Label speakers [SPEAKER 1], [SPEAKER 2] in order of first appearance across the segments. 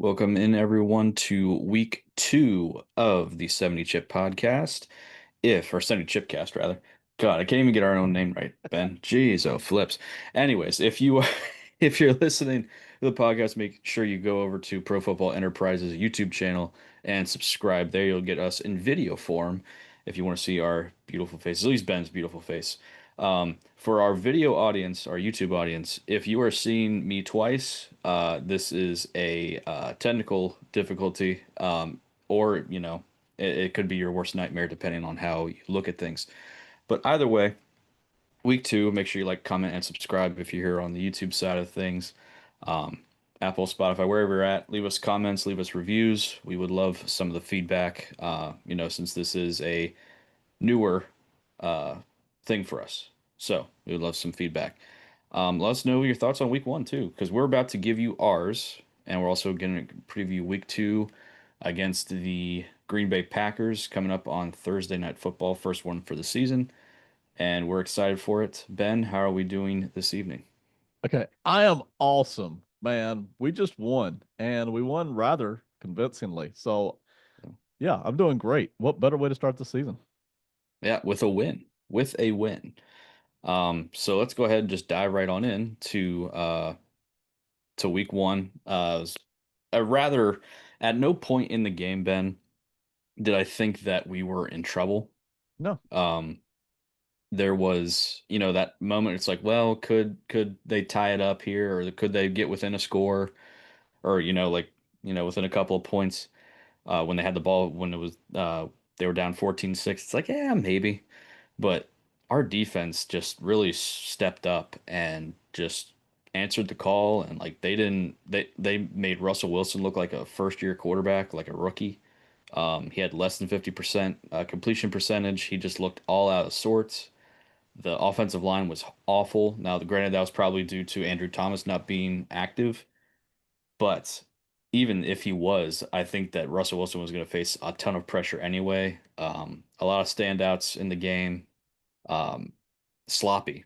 [SPEAKER 1] Welcome in everyone to week 2 of the 70 Chip podcast. Or 70 Chip cast rather. God, I can't even get our own name right, Ben. Jeez, oh flips. Anyways, if you if you're listening to the podcast, make sure you go over to Pro Football Enterprises YouTube channel and subscribe. There you'll get us in video form if you want to see our beautiful faces, at least Ben's beautiful face. For our video audience, our YouTube audience, if you are seeing me twice, this is a technical difficulty, or it could be your worst nightmare depending on how you look at things. But either way, week 2, make sure you like, comment, and subscribe if you're here on the YouTube side of things. Um, Apple, Spotify, wherever you're at, leave us comments, leave us reviews. We would love some of the feedback. Since this is a newer uh, thing for us. So we would love some feedback. Let us know your thoughts on week 1 too, because we're about to give you ours, and we're also going to preview week 2 against the Green Bay Packers coming up on Thursday Night Football, first one for the season, and we're excited for it. Ben, how are we doing this evening?
[SPEAKER 2] Okay, I am awesome, man. We just won, and we won rather convincingly. So, yeah, I'm doing great. What better way to start the season?
[SPEAKER 1] Yeah, with a win. With a win. So let's go ahead and just dive right on in to week 1. A rather At no point in the game, Ben, did I think that we were in trouble.
[SPEAKER 2] No.
[SPEAKER 1] Um, there was, that moment. It's like, well, could they tie it up here, or could they get within a score, or within a couple of points when they had the ball when it was they were down 14-6. It's like, yeah, maybe, but our defense just really stepped up and just answered the call, and like they made Russell Wilson look like a first year quarterback, like a rookie. He had less than 50% completion percentage. He just looked all out of sorts. The offensive line was awful. Now, granted, that was probably due to Andrew Thomas not being active, but even if he was, I think that Russell Wilson was going to face a ton of pressure anyway. A lot of standouts in the game. Um, Sloppy.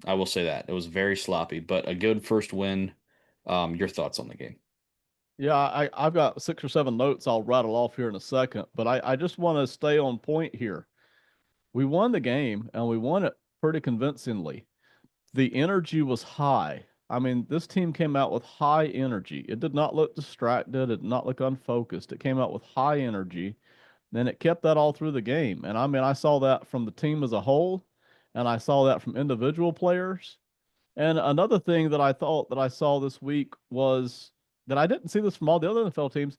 [SPEAKER 1] I will say that. It was very sloppy, but a good first win. Your thoughts on the game?
[SPEAKER 2] Yeah, I've got 6 or 7 notes I'll rattle off here in a second, but I just want to stay on point here. We won the game, and we won it pretty convincingly. The energy was high. I mean, this team came out with high energy. It did not look distracted. It did not look unfocused. It came out with high energy. Then it kept that all through the game. And I mean, I saw that from the team as a whole, and I saw that from individual players. And another thing that I thought that I saw this week was that I didn't see this from all the other NFL teams.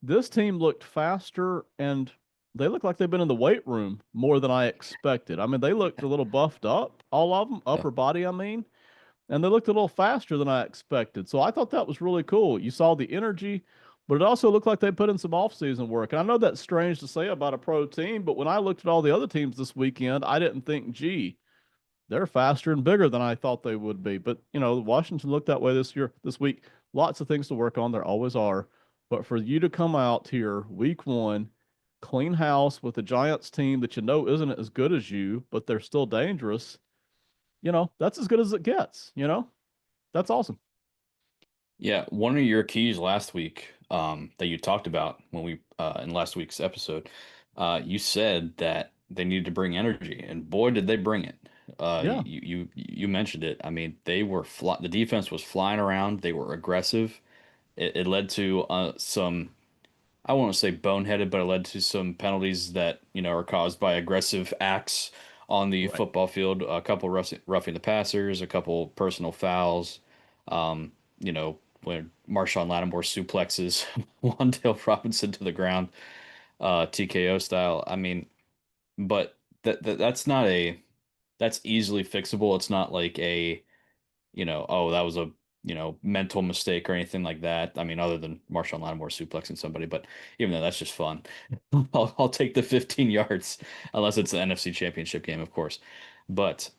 [SPEAKER 2] This team looked faster and they looked like they've been in the weight room more than I expected. I mean, they looked a little buffed up, all of them,
[SPEAKER 1] Yeah.
[SPEAKER 2] upper body, I mean, and they looked a little faster than I expected. So I thought that was really cool. You saw the energy, but it also looked like they put in some off-season work. And I know that's strange to say about a pro team, but when I looked at all the other teams this weekend, I didn't think, gee, they're faster and bigger than I thought they would be. But, Washington looked that way this week. Lots of things to work on. There always are. But for you to come out here week 1, clean house with the Giants team that you know isn't as good as you, but they're still dangerous, that's as good as it gets. That's awesome.
[SPEAKER 1] Yeah, one of your keys last week, that you talked about when we in last week's episode, you said that they needed to bring energy, and boy, did they bring it.
[SPEAKER 2] Yeah.
[SPEAKER 1] You mentioned it. I mean, the defense was flying around. They were aggressive. It led to some, I won't say boneheaded, but it led to some penalties that are caused by aggressive acts on the
[SPEAKER 2] Right.
[SPEAKER 1] football field. A couple roughing the passers, a couple personal fouls. When Marshawn Lattimore suplexes Wan'Dale Robinson to the ground, TKO style. I mean, but that's easily fixable. It's not like oh, that was a, mental mistake or anything like that. I mean, other than Marshawn Lattimore suplexing somebody, but even though that's just fun, I'll take the 15 yards unless it's the NFC Championship game, of course. But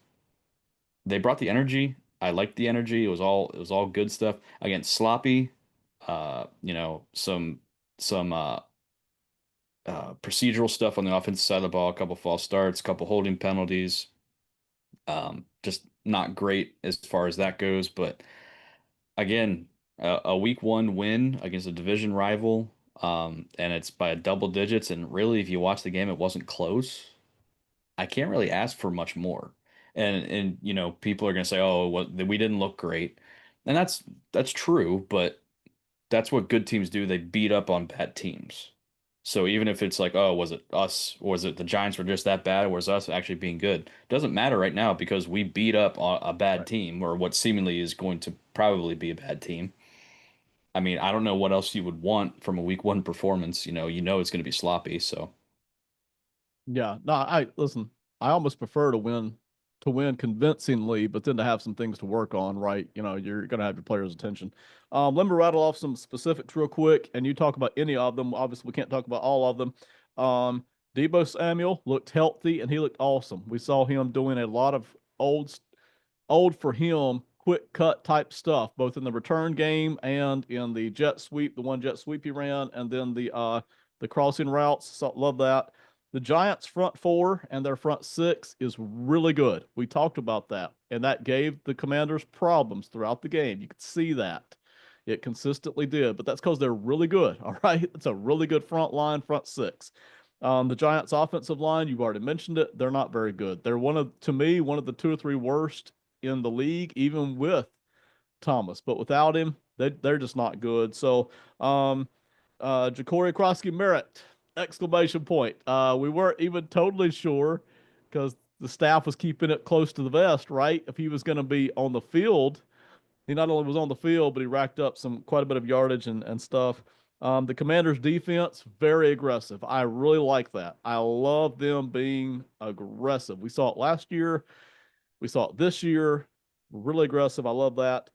[SPEAKER 1] they brought the energy. I liked the energy. It was all good stuff. Again, sloppy, some procedural stuff on the offensive side of the ball, a couple false starts, a couple holding penalties. Just not great as far as that goes. But again, A week one win against a division rival, and it's by double digits. And really, if you watch the game, it wasn't close. I can't really ask for much more. And people are gonna say, "Oh, well, we didn't look great," and that's true. But that's what good teams do. They beat up on bad teams. So even if it's like, oh, was it us? Was it the Giants were just that bad? Or was us actually being good? Doesn't matter right now because we beat up a bad
[SPEAKER 2] Right.
[SPEAKER 1] team or what seemingly is going to probably be a bad team. I mean, I don't know what else you would want from a week one performance. You know it's going to be sloppy. So
[SPEAKER 2] Yeah. No, I listen, I almost prefer to win convincingly, but then to have some things to work on, right? You're gonna have your players' attention. Let me rattle off some specifics real quick, and you talk about any of them. Obviously, we can't talk about all of them. Um, Debo Samuel looked healthy and he looked awesome. We saw him doing a lot of old old for him, quick cut type stuff, both in the return game and in the jet sweep, the one jet sweep he ran, and then the crossing routes. So love that. The Giants' front four and their front six is really good. We talked about that, and that gave the Commanders problems throughout the game. You could see that. It consistently did, but that's because they're really good. All right. It's a really good front line, front six. The Giants' offensive line, you've already mentioned it. They're not very good. They're to me, one of the two or three worst in the league, even with Thomas. But without him, they're just not good. So, Ja'Cory Krosky Merritt, exclamation point. We weren't even totally sure because the staff was keeping it close to the vest, right? If he was going to be on the field, he not only was on the field, but he racked up quite a bit of yardage and stuff. The Commanders' defense, very aggressive. I really like that. I love them being aggressive. We saw it last year. We saw it this year. Really aggressive. I love that.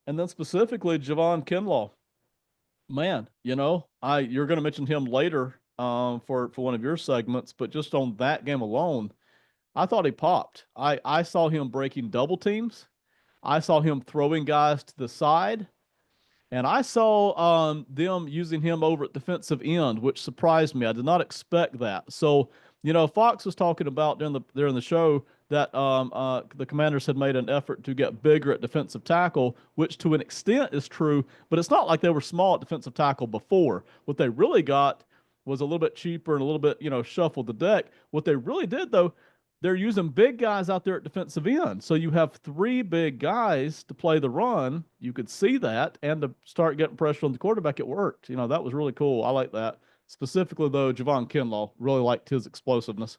[SPEAKER 2] And then specifically Javon Kinlaw. Man, you're going to mention him later for one of your segments, but just on that game alone, I thought he popped. I saw him breaking double teams. I saw him throwing guys to the side. And I saw them using him over at defensive end, which surprised me. I did not expect that. So, Fox was talking about during the show that the Commanders had made an effort to get bigger at defensive tackle, which to an extent is true, but it's not like they were small at defensive tackle before. What they really got was a little bit cheaper and a little bit, shuffled the deck. What they really did though, they're using big guys out there at defensive end. So you have three big guys to play the run. You could see that and to start getting pressure on the quarterback, it worked. That was really cool. I like that. Specifically, though, Javon Kinlaw really liked his explosiveness.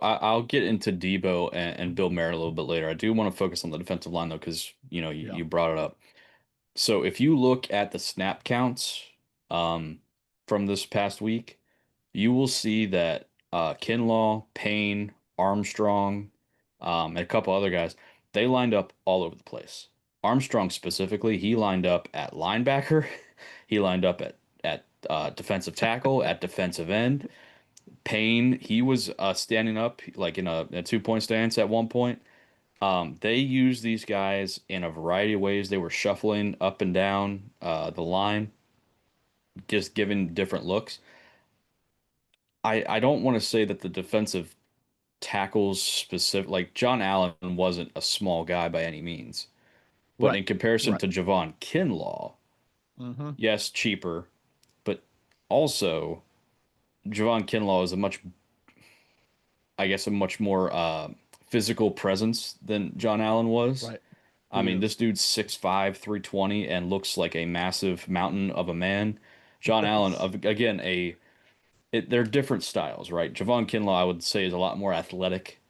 [SPEAKER 1] I'll get into Debo and Bill Merritt a little bit later. I do want to focus on the defensive line though, because you,
[SPEAKER 2] Yeah.
[SPEAKER 1] you brought it up. So if you look at the snap counts um, from this past week, you will see that Kinlaw, Payne, Armstrong, and a couple other guys, they lined up all over the place. Armstrong specifically, he lined up at linebacker, he lined up at defensive tackle, at defensive end. Payne, he was standing up like in a 2 point stance at one point. They used these guys in a variety of ways. They were shuffling up and down the line, just giving different looks. I don't want to say that the defensive tackles specific, like John Allen wasn't a small guy by any means, but
[SPEAKER 2] Right.
[SPEAKER 1] in comparison
[SPEAKER 2] Right.
[SPEAKER 1] to Javon Kinlaw,
[SPEAKER 2] Mm-hmm.
[SPEAKER 1] yes, cheaper, but also Javon Kinlaw is a much more physical presence than John Allen was.
[SPEAKER 2] Right.
[SPEAKER 1] I
[SPEAKER 2] He
[SPEAKER 1] mean,
[SPEAKER 2] is.
[SPEAKER 1] this dude's 6'5", 320, and looks like a massive mountain of a man. John Allen,
[SPEAKER 2] Yes.
[SPEAKER 1] again, they're different styles, right? Javon Kinlaw, I would say, is a lot more athletic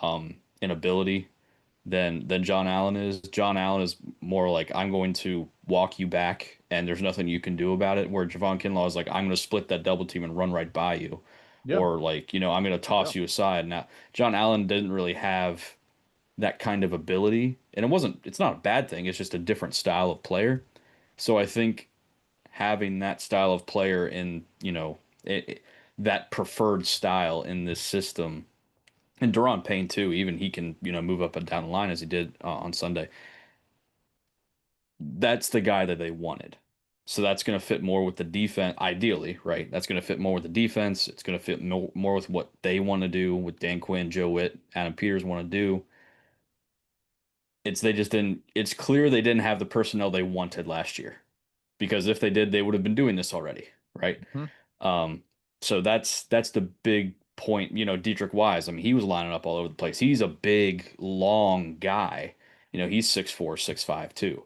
[SPEAKER 1] in ability than John Allen is. John Allen is more like, I'm going to walk you back, and there's nothing you can do about it. Where Javon Kinlaw is like, I'm going to split that double team and run right by you,
[SPEAKER 2] Yeah.
[SPEAKER 1] or like, I'm going to
[SPEAKER 2] Yeah.
[SPEAKER 1] toss you aside. Now, John Allen didn't really have that kind of ability. And it's not a bad thing. It's just a different style of player. So I think having that style of player in, that preferred style in this system, and Daron Payne too, even he can, move up and down the line as he did on Sunday. That's the guy that they wanted. So that's going to fit more with the defense, ideally, right? That's going to fit more with the defense. It's going to fit more with what they want to do with Dan Quinn, Joe Witt, Adam Peters want to do. It's they just didn't. It's clear they didn't have the personnel they wanted last year, because if they did, they would have been doing this already, right?
[SPEAKER 2] Hmm.
[SPEAKER 1] Um, so that's the big point. You know, Dietrich Wise. I mean, he was lining up all over the place. He's a big, long guy. You know, he's 6'4", 6'5" too.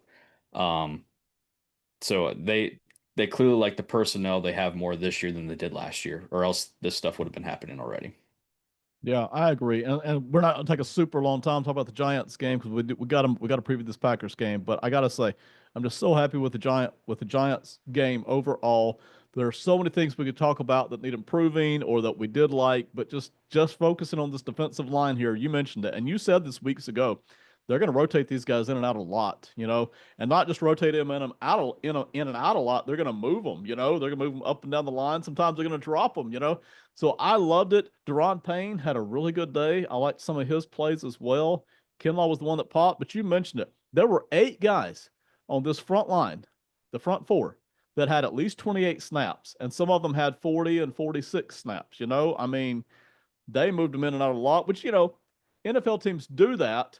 [SPEAKER 1] Um, so they clearly like the personnel they have more this year than they did last year, or else this stuff would have been happening already.
[SPEAKER 2] Yeah, I agree. And we're not gonna take a super long time to talk about the Giants game because we got to preview this Packers game. But I gotta say, I'm just so happy with the Giants game overall. There are so many things we could talk about that need improving or that we did like, but just focusing on this defensive line here, you mentioned it, and you said this weeks ago. They're going to rotate these guys in and out a lot, and not just rotate them in and out in and out a lot. They're going to move them, They're going to move them up and down the line. Sometimes they're going to drop them. So I loved it. Daron Payne had a really good day. I liked some of his plays as well. Kinlaw was the one that popped, but you mentioned it. There were 8 guys on this front line, the front four, that had at least 28 snaps, and some of them had 40 and 46 snaps. I mean, they moved them in and out a lot, which, NFL teams do that,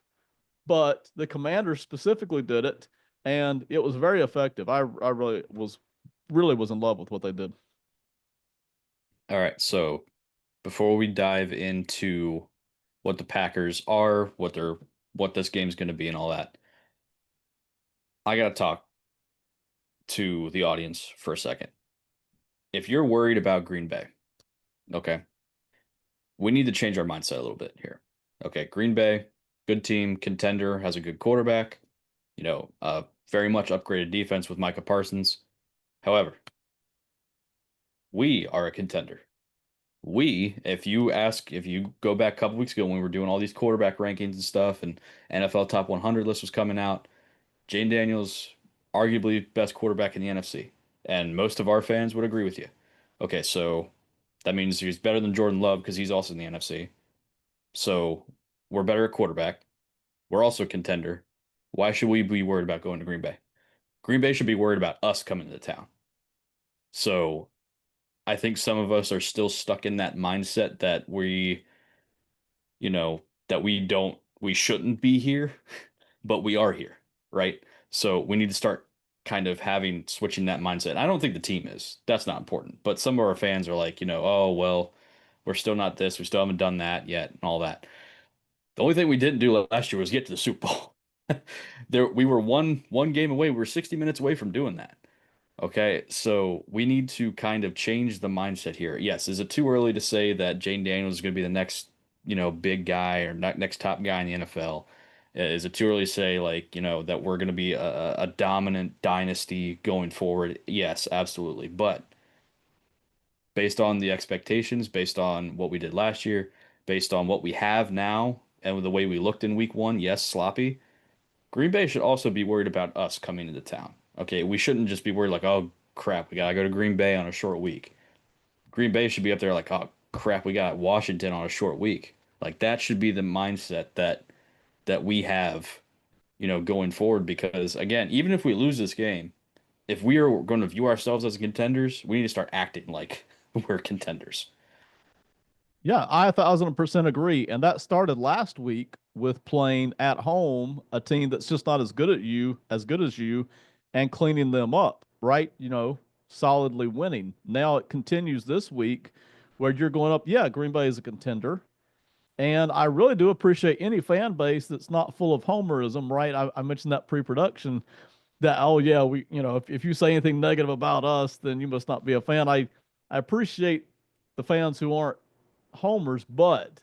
[SPEAKER 2] but the Commanders specifically did it, and it was very effective. I really was in love with what they did.
[SPEAKER 1] All right, so before we dive into what the Packers are, what this game's going to be and all that, I got to talk to the audience for a second. If you're worried about Green Bay, okay, we need to change our mindset a little bit here. Okay, Green Bay, good team, contender, has a good quarterback, very much upgraded defense with Micah Parsons. However, we are a contender. If you go back a couple weeks ago when we were doing all these quarterback rankings and stuff, and NFL Top 100 list was coming out, Jane Daniels, arguably best quarterback in the NFC, and most of our fans would agree with you. Okay, so that means he's better than Jordan Love because he's also in the NFC. So we're better at quarterback. We're also a contender. Why should we be worried about going to Green Bay? Green Bay should be worried about us coming to town. So I think some of us are still stuck in that mindset that we shouldn't be here, but we are here, right? So we need to start kind of switching that mindset. I don't think the team is. That's not important. But some of our fans are like, oh, well, we're still not this, we still haven't done that yet, and all that. The only thing we didn't do last year was get to the Super Bowl. We were one game away. We were 60 minutes away from doing that. Okay, so we need to kind of change the mindset here. Yes, is it too early to say that Jane Daniels is going to be the next, big guy or next top guy in the NFL? Is it too early to say like, that we're going to be a dominant dynasty going forward? Yes, absolutely. But based on the expectations, based on what we did last year, based on what we have now, and the way we looked in week one, yes, sloppy. Green Bay should also be worried about us coming into town. Okay, we shouldn't just be worried like, oh crap, we gotta go to Green Bay on a short week. Green Bay should be up there like, oh crap, we got Washington on a short week. Like that should be the mindset that we have, going forward. Because again, even if we lose this game, if we are going to view ourselves as contenders, we need to start acting like we're contenders.
[SPEAKER 2] Yeah, I 1,000% agree. And that started last week with playing at home a team that's just not as good as you, and cleaning them up, right? Solidly winning. Now it continues this week where you're going up. Yeah, Green Bay is a contender. And I really do appreciate any fan base that's not full of homerism, right? I mentioned that pre-production that, oh yeah, if you say anything negative about us, then you must not be a fan. I appreciate the fans who aren't homers, but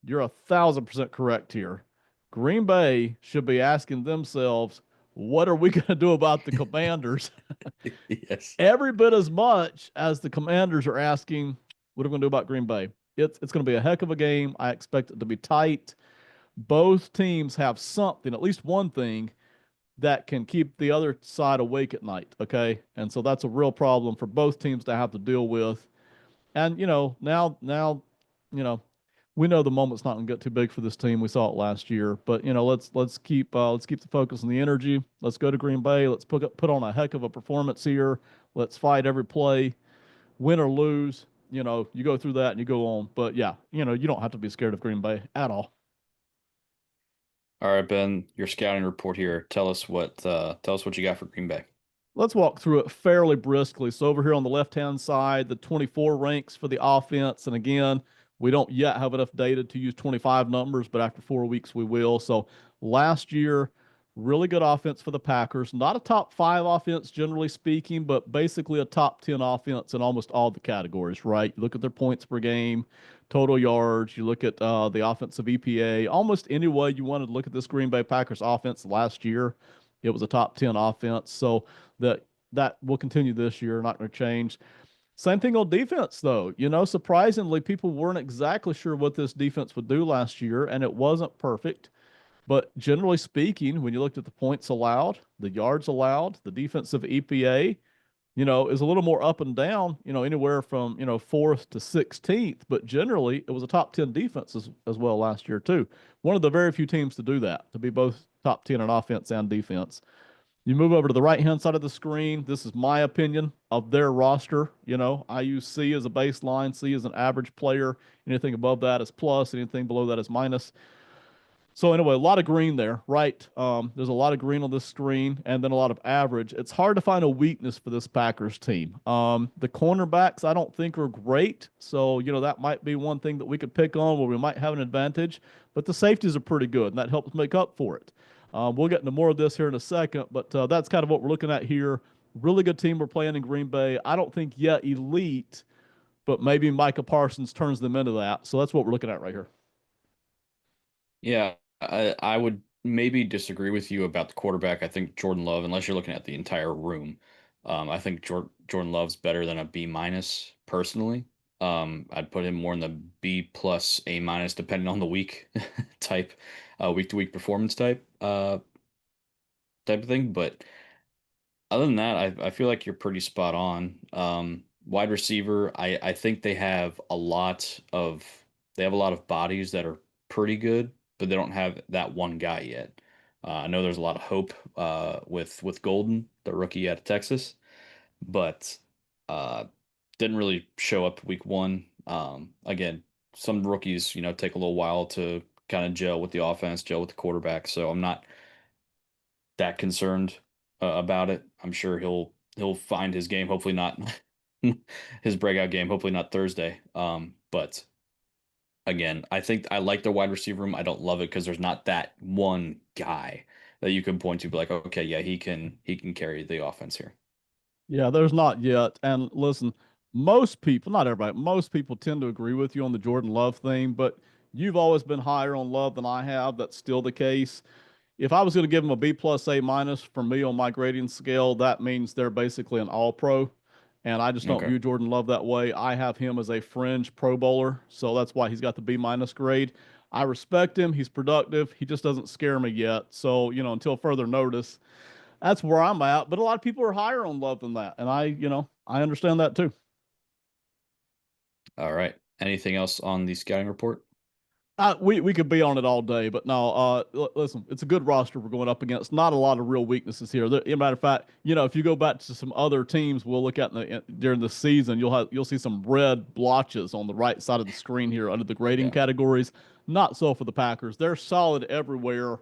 [SPEAKER 2] you're 1,000% correct here. Green Bay should be asking themselves, what are we going to do about the Commanders?
[SPEAKER 1] Yes.
[SPEAKER 2] Every bit as much as the Commanders are asking, what are we going to do about Green Bay? It's going to be a heck of a game. I expect it to be tight. Both teams have something, at least one thing, that can keep the other side awake at night. Okay. And so that's a real problem for both teams to have to deal with. And now, you know, we know the moment's not going to get too big for this team. We saw it last year, but let's keep the focus and the energy. Let's go to Green Bay. Let's put on a heck of a performance here. Let's fight every play, win or lose. You go through that and you go on. But yeah, you don't have to be scared of Green Bay at all.
[SPEAKER 1] All right, Ben, your scouting report here. Tell us what you got for Green Bay.
[SPEAKER 2] Let's walk through it fairly briskly. So over here on the left-hand side, the 24 ranks for the offense. And again, we don't yet have enough data to use 25 numbers, but after 4 weeks we will. So last year, really good offense for the Packers. Not a top five offense, generally speaking, but basically a top 10 offense in almost all the categories, right? You look at their points per game, total yards, you look at the offensive EPA, almost any way you wanted to look at this Green Bay Packers offense last year, it was a top 10 offense. So that that will continue this year, not going to change. Same thing on defense, though. Surprisingly, people weren't exactly sure what this defense would do last year, and it wasn't perfect. But generally speaking, when you looked at the points allowed, the yards allowed, the defensive EPA, is a little more up and down, anywhere from, fourth to 16th. But generally, it was a top 10 defense as well last year, too. One of the very few teams to do that, to be both top 10 in offense and defense. You move over to the right hand side of the screen. This is my opinion of their roster. I use C as a baseline, C as an average player. Anything above that is plus, anything below that is minus. So anyway, a lot of green there, right? There's a lot of green on this screen, and then a lot of average. It's hard to find a weakness for this Packers team. The cornerbacks I don't think are great, so that might be one thing that we could pick on where we might have an advantage. But the safeties are pretty good, and that helps make up for it. We'll get into more of this here in a second, but that's kind of what we're looking at here. Really good team we're playing in Green Bay. I don't think yet elite, but maybe Micah Parsons turns them into that. So that's what we're looking at right here.
[SPEAKER 1] Yeah, I would maybe disagree with you about the quarterback. I think Jordan Love, unless you're looking at the entire room, I think Jordan Love's better than a B minus personally. I'd put him more in the B plus A minus, depending on the week type, week to week performance type of thing. But other than that, I feel like you're pretty spot on. Wide receiver, I think they have a lot of bodies that are pretty good, but they don't have that one guy yet. I know there's a lot of hope with Golden, the rookie out of Texas, but uh, didn't really show up week one. Again, some rookies, take a little while to kind of gel with the offense, gel with the quarterback. So I'm not that concerned about it. I'm sure he'll find his game. Hopefully not his breakout game. Hopefully not Thursday. But again, I think I like the wide receiver room. I don't love it because there's not that one guy that you can point to, be like, okay, yeah, he can carry the offense here.
[SPEAKER 2] Yeah, there's not yet. And listen, most people, not everybody, most people tend to agree with you on the Jordan Love thing, but you've always been higher on Love than I have. That's still the case. If I was going to give them a B plus A minus for me on my grading scale, that means they're basically an all pro. And I just don't
[SPEAKER 1] Okay.
[SPEAKER 2] view Jordan Love that way. I have him as a fringe pro bowler. So that's why he's got the B minus grade. I respect him. He's productive. He just doesn't scare me yet. So, until further notice, that's where I'm at. But a lot of people are higher on Love than that. And I understand that too.
[SPEAKER 1] All right. Anything else on the scouting report?
[SPEAKER 2] We could be on it all day, but no. Listen, it's a good roster we're going up against. Not a lot of real weaknesses here. As a matter of fact, if you go back to some other teams we'll look at during the season, you'll see some red blotches on the right side of the screen here under the grading
[SPEAKER 1] Yeah.
[SPEAKER 2] categories. Not so for the Packers. They're solid everywhere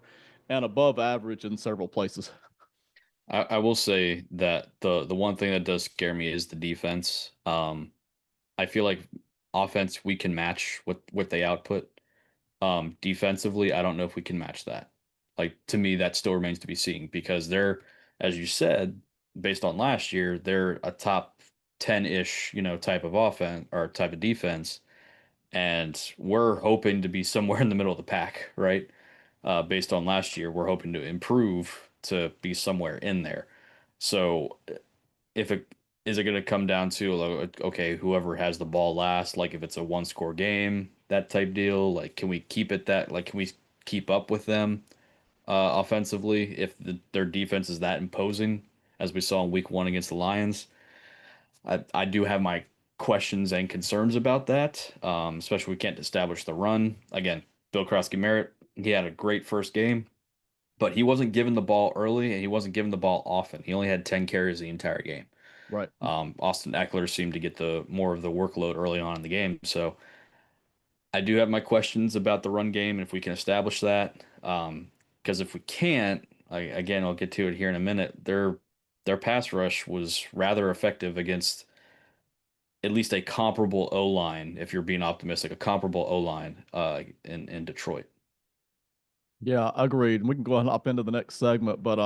[SPEAKER 2] and above average in several places.
[SPEAKER 1] I will say that the one thing that does scare me is the defense. I feel like offense we can match what they output. Defensively, I don't know if we can match that. Like to me, that still remains to be seen because they're, as you said, based on last year, they're a top 10-ish, type of offense or type of defense. And we're hoping to be somewhere in the middle of the pack, right? Based on last year, we're hoping to improve to be somewhere in there. So if it is it going to come down to like, okay, whoever has the ball last, like if it's a one score game, that type deal, like can we keep it that like can we keep up with them offensively if their defense is that imposing as we saw in week one against the Lions? I do have my questions and concerns about that, especially we can't establish the run. Again, Bill Krosky Merritt, he had a great first game, but he wasn't given the ball early and he wasn't given the ball often. He only had 10 carries the entire game.
[SPEAKER 2] Right.
[SPEAKER 1] Austin Eckler seemed to get the more of the workload early on in the game. So I do have my questions about the run game and if we can establish that. Because if we can't, again, I'll get to it here in a minute. Their pass rush was rather effective against at least a comparable O line, if you're being optimistic, a comparable O line in Detroit.
[SPEAKER 2] Yeah, agreed. We can go ahead and hop into the next segment, but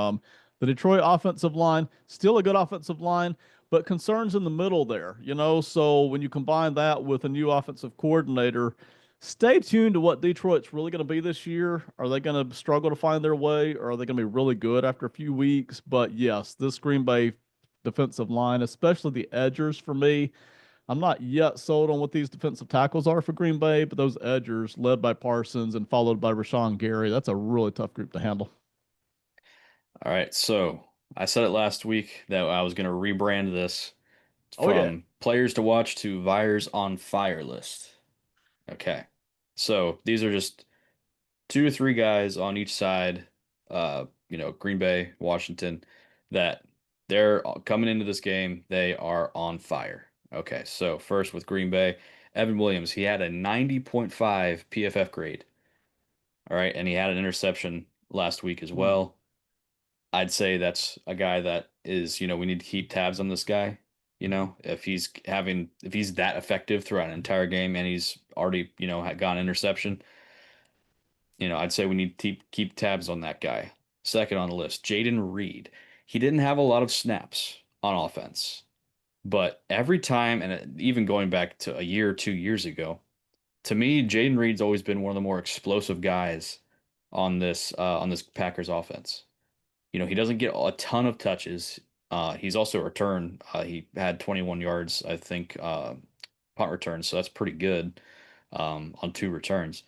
[SPEAKER 2] the Detroit offensive line, still a good offensive line, but concerns in the middle there, you know. So when you combine that with a new offensive coordinator, stay tuned to what Detroit's really going to be this year. Are they going to struggle to find their way, or are they going to be really good after a few weeks? But yes, this Green Bay defensive line, especially the edgers for me, I'm not yet sold on what these defensive tackles are for Green Bay, but those edgers, led by Parsons and followed by Rashawn Gary, that's a really tough group to handle.
[SPEAKER 1] All right, so I said it last week that I was going to rebrand this
[SPEAKER 2] Oh yeah.
[SPEAKER 1] from players to watch to Vires on fire list. Okay. So these are just two or three guys on each side, Green Bay, Washington, that they're coming into this game, they are on fire. Okay, so first with Green Bay, Evan Williams, he had a 90.5 PFF grade. All right, and he had an interception last week as
[SPEAKER 2] Hmm.
[SPEAKER 1] well. I'd say that's a guy that is, we need to keep tabs on this guy. If he's that effective throughout an entire game and he's already, had gone interception, I'd say we need to keep tabs on that guy. Second on the list, Jaden Reed. He didn't have a lot of snaps on offense, but every time, and even going back to a year or 2 years ago, to me, Jaden Reed's always been one of the more explosive guys on this Packers offense. He doesn't get a ton of touches. He's also a return. He had 21 yards, I think, punt returns, so that's pretty good on two returns.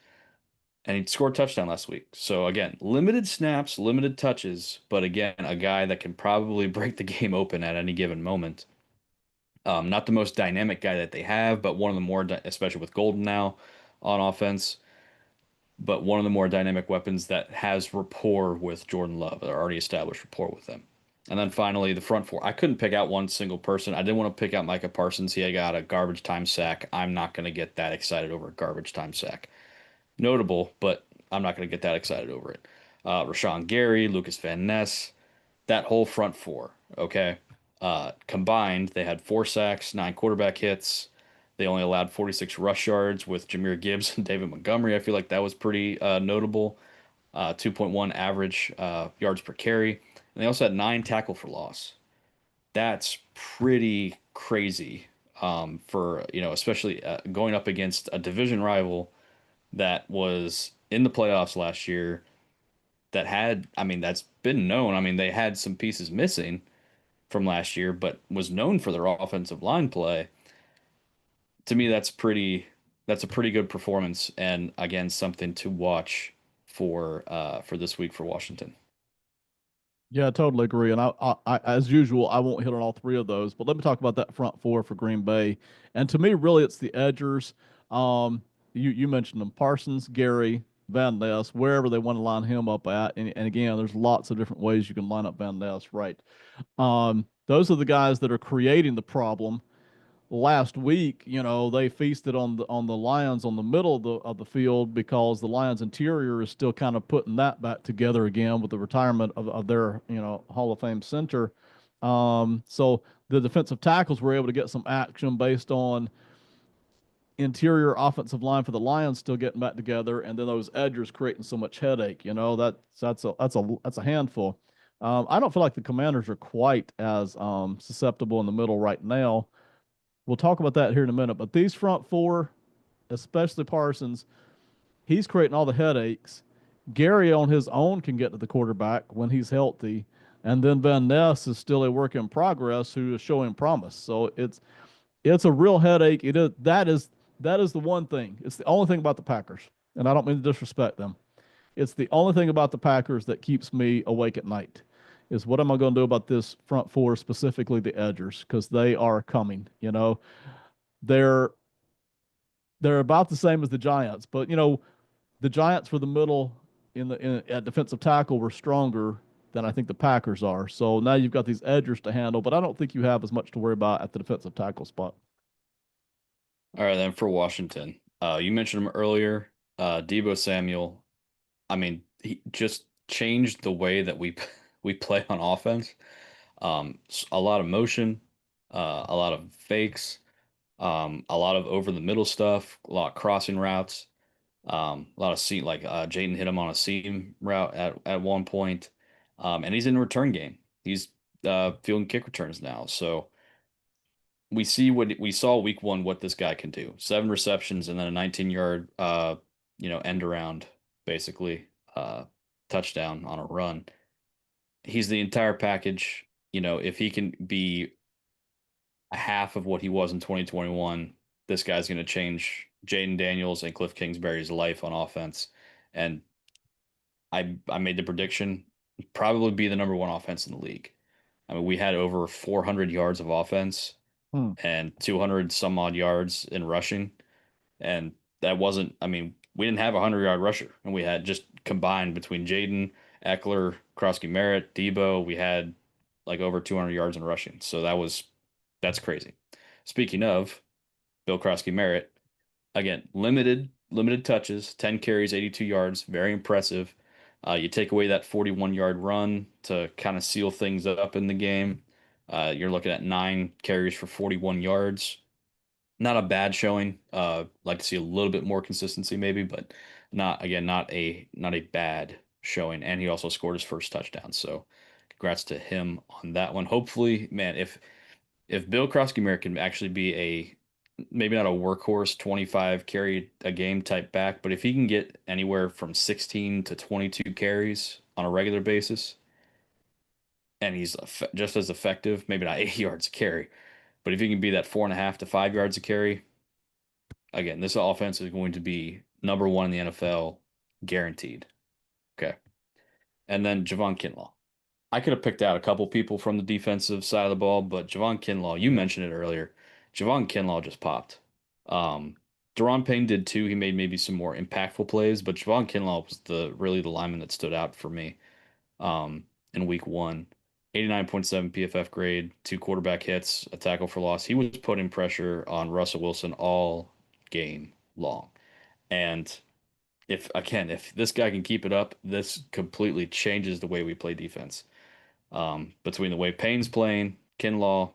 [SPEAKER 1] And he scored a touchdown last week. So again, limited snaps, limited touches, but again, a guy that can probably break the game open at any given moment. Not the most dynamic guy that they have, but one of the more, especially with Golden now on offense, but one of the more dynamic weapons that has rapport with Jordan Love, or already established rapport with them. And then finally, the front four. I couldn't pick out one single person. I didn't want to pick out Micah Parsons. He got a garbage time sack. I'm not going to get that excited over a garbage time sack. Notable, but I'm not going to get that excited over it. Rashawn Gary, Lucas Van Ness, that whole front four, okay? Combined, they had 4 sacks, 9 quarterback hits. They only allowed 46 rush yards with Jahmyr Gibbs and David Montgomery. I feel like that was pretty notable. 2.1 average yards per carry. And they also had 9 tackle for loss. That's pretty crazy for, especially going up against a division rival that was in the playoffs last year that had, I mean, that's been known. I mean, they had some pieces missing from last year, but was known for their offensive line play. To me, that's a pretty good performance, and again, something to watch for this week for Washington.
[SPEAKER 2] Yeah, I totally agree. And as usual, I won't hit on all three of those, but let me talk about that front four for Green Bay. And to me, really, it's the edgers. Um, you mentioned them: Parsons, Gary, Van Ness, wherever they want to line him up at. And again, there's lots of different ways you can line up Van Ness, right? Those are the guys that are creating the problem. Last week, they feasted on the Lions on the middle of the field because the Lions interior is still kind of putting that back together again with the retirement of their, Hall of Fame center. So the defensive tackles were able to get some action based on interior offensive line for the Lions still getting back together, and then those edgers creating so much headache. That's a handful. I don't feel like the Commanders are quite as susceptible in the middle right now. We'll talk about that here in a minute. But these front four, especially Parsons, he's creating all the headaches. Gary on his own can get to the quarterback when he's healthy. And then Van Ness is still a work in progress who is showing promise. So it's a real headache. That is the one thing. It's the only thing about the Packers. And I don't mean to disrespect them. It's the only thing about the Packers that keeps me awake at night is what am I going to do about this front four, specifically the edgers, because they are coming. They're they're about the same as the Giants, but the Giants for the middle at defensive tackle were stronger than I think the Packers are. So now you've got these edgers to handle, but I don't think you have as much to worry about at the defensive tackle spot.
[SPEAKER 1] All right, then for Washington, you mentioned him earlier, Debo Samuel. I mean, changed the way that we play on offense. A lot of motion, a lot of fakes, a lot of over the middle stuff, a lot of crossing routes, a lot of seam like Jayden hit him on a seam route at one point, and he's in return game. He's fielding kick returns now, so we see what we saw week one what this guy can do. 7 receptions and then a 19-yard end around basically touchdown on a run. He's the entire package. If he can be a half of what he was in 2021, this guy's going to change Jayden Daniels and Cliff Kingsbury's life on offense. And I made the prediction probably be the number one offense in the league. I mean, we had over 400 yards of offense
[SPEAKER 2] Hmm.
[SPEAKER 1] and 200 some odd yards in rushing. And that wasn't, I mean, we didn't have a 100-yard rusher. And we had just combined between Jayden, Eckler, Krosky Merritt, Debo, we had like over 200 yards in rushing. So that's crazy. Speaking of Bill Krosky Merritt, again, limited touches, 10 carries, 82 yards, very impressive. You take away that 41-yard run to kind of seal things up in the game. You're looking at 9 carries for 41 yards. Not a bad showing. Like to see a little bit more consistency maybe, but not a bad showing. And he also scored his first touchdown. So congrats to him on that one. Hopefully, man, if Bill Krosky can actually be a maybe not a workhorse 25 carry a game type back, but if he can get anywhere from 16 to 22 carries on a regular basis and he's just as effective, maybe not 80 yards a carry, but if he can be that 4.5 to 5 yards a carry, again, this offense is going to be number one in the NFL, guaranteed. Okay. And then Javon Kinlaw. I could have picked out a couple people from the defensive side of the ball, but Javon Kinlaw, you mentioned it earlier. Javon Kinlaw just popped. Um, Deron Payne did too. He made maybe some more impactful plays, but Javon Kinlaw was the lineman that stood out for me in week one. 89.7 PFF grade, 2 quarterback hits, a tackle for loss. He was putting pressure on Russell Wilson all game long. And if this guy can keep it up, this completely changes the way we play defense. Between the way Payne's playing, Kinlaw,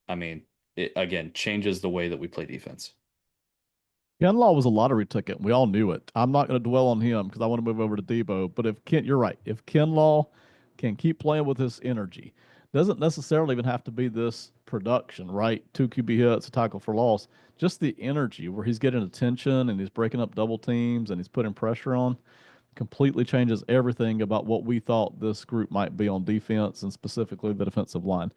[SPEAKER 1] I mean, it again changes the way that we play defense.
[SPEAKER 2] Kinlaw was a lottery ticket. We all knew it. I'm not going to dwell on him because I want to move over to Debo. But you're right. If Kinlaw can keep playing with this energy, doesn't necessarily even have to be this production, right? 2 QB hits, a tackle for loss. Just the energy where he's getting attention and he's breaking up double teams and he's putting pressure on completely changes everything about what we thought this group might be on defense and specifically the defensive line.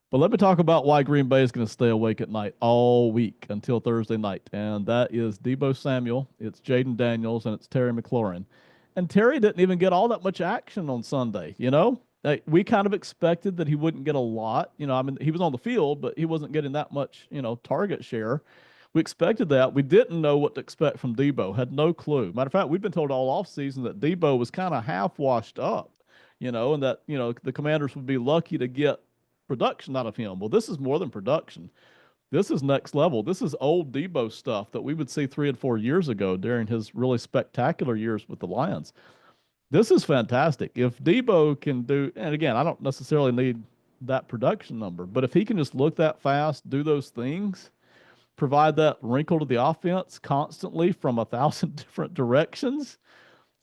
[SPEAKER 2] But let me talk about why Green Bay is going to stay awake at night all week until Thursday night. And that is Debo Samuel, it's Jayden Daniels, and it's Terry McLaurin. And Terry didn't even get all that much action on Sunday, you know? We kind of expected that he wouldn't get a lot. I mean, he was on the field, but he wasn't getting that much, target share. We expected that. We didn't know what to expect from Debo, had no clue. Matter of fact, we've been told all offseason that Debo was kind of half washed up, and that, the Commanders would be lucky to get production out of him. Well, this is more than production. This is next level. This is old Debo stuff that we would see 3 and 4 years ago during his really spectacular years with the Lions. This is fantastic. If Debo can do, and again, I don't necessarily need that production number, but if he can just look that fast, do those things, provide that wrinkle to the offense constantly from 1,000 different directions,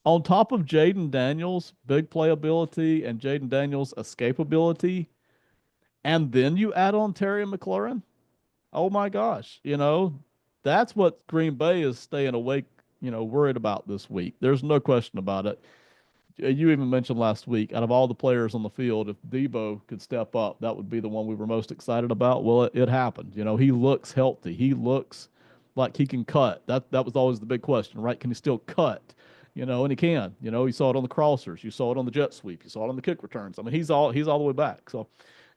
[SPEAKER 2] on top of Jayden Daniels' big playability and Jayden Daniels' escapability, and then you add on Terry McLaurin. Oh my gosh, that's what Green Bay is staying awake, worried about this week. There's no question about it. You even mentioned last week, out of all the players on the field, if Debo could step up, that would be the one we were most excited about. Well, it happened. He looks healthy. He looks like he can cut. That was always the big question, right? Can he still cut? And he can. You saw it on the crossers. You saw it on the jet sweep. You saw it on the kick returns. I mean, he's all the way back. So,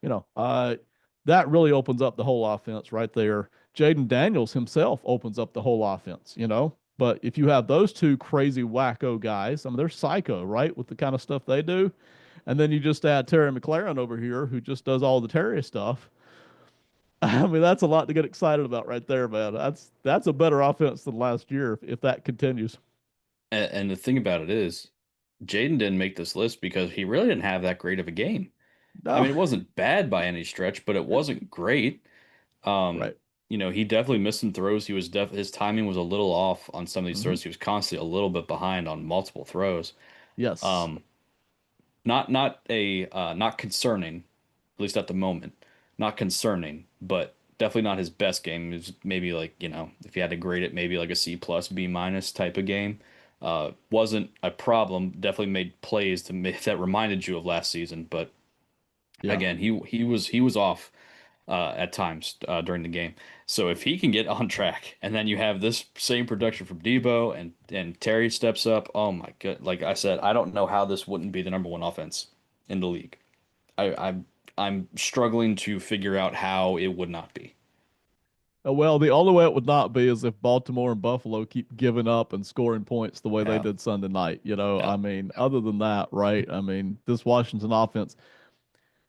[SPEAKER 2] you know, uh, that really opens up the whole offense right there. Jayden Daniels himself opens up the whole offense, But if you have those two crazy wacko guys, I mean, they're psycho, right? With the kind of stuff they do. And then you just add Terry McLaurin over here, who just does all the Terry stuff. I mean, that's a lot to get excited about right there, man. That's a better offense than last year if that continues.
[SPEAKER 1] And the thing about it is, Jaden didn't make this list because he really didn't have that great of a game. I
[SPEAKER 2] No.
[SPEAKER 1] mean, it wasn't bad by any stretch, but it wasn't great. Um,
[SPEAKER 2] Right.
[SPEAKER 1] he definitely missed some throws. His timing was a little off on some of these
[SPEAKER 2] Hmm.
[SPEAKER 1] throws. He was constantly a little bit behind on multiple throws.
[SPEAKER 2] Yes.
[SPEAKER 1] Um, not concerning, at least at the moment. Not concerning, but definitely not his best game. It was maybe like, if you had to grade it, maybe like a C plus, B minus type of game. Wasn't a problem. Definitely made plays that reminded you of last season, but
[SPEAKER 2] Yeah.
[SPEAKER 1] again, he was off at times during the game. So if he can get on track, and then you have this same production from Debo and Terry steps up, oh my God! Like I said, I don't know how this wouldn't be the number one offense in the league. I'm struggling to figure out how it would not be.
[SPEAKER 2] Well, the only way it would not be is if Baltimore and Buffalo keep giving up and scoring points the way they
[SPEAKER 1] Yeah,
[SPEAKER 2] did Sunday night.
[SPEAKER 1] yeah,
[SPEAKER 2] I mean,
[SPEAKER 1] yeah.
[SPEAKER 2] other than that, right? I mean, this Washington offense,